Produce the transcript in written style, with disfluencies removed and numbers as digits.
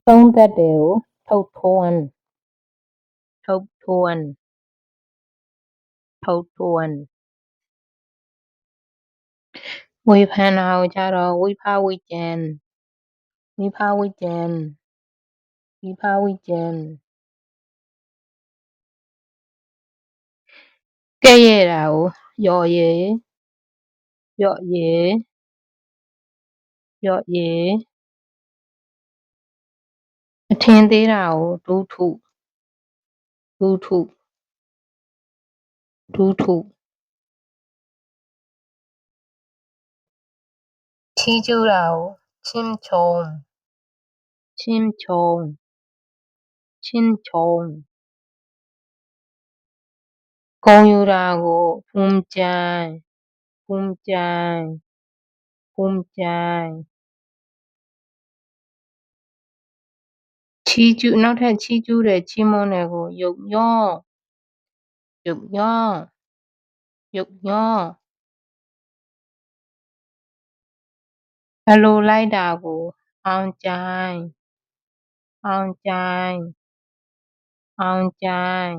သုံးသပ်တယ်ကိုထုတ်ထွန်းထုတ်ထွန်းထုတ်ထွန်းဝေဖန်တာကိုကြတော့ဝိဖဝိကြံဝိဖဝိကြံဝိဖဝိကြံကဲ့ရဲ့တာကိုရော့ရဲရော့ရဲရော့ရဲအထင်သေးတာကိုဒုထုဒုထုဒုထုချီးကျူးတာကိုချင်းချုံချင်းချုံချင်းချုံဂုဏ်ယူတာကိုภูมิใจภูมิใจภูมิใจချီးကျူးနောက်ထပ်ချီးကျူးတယ်ချီးမွမ်းတယ်ကိုယုတ်ညော့ယုတ်ညော့ယုတ်ညော့အလိုလိုက်တာကိုအောင်ကြိုင်အောင်ကြိုင်အောင်ကြိုင်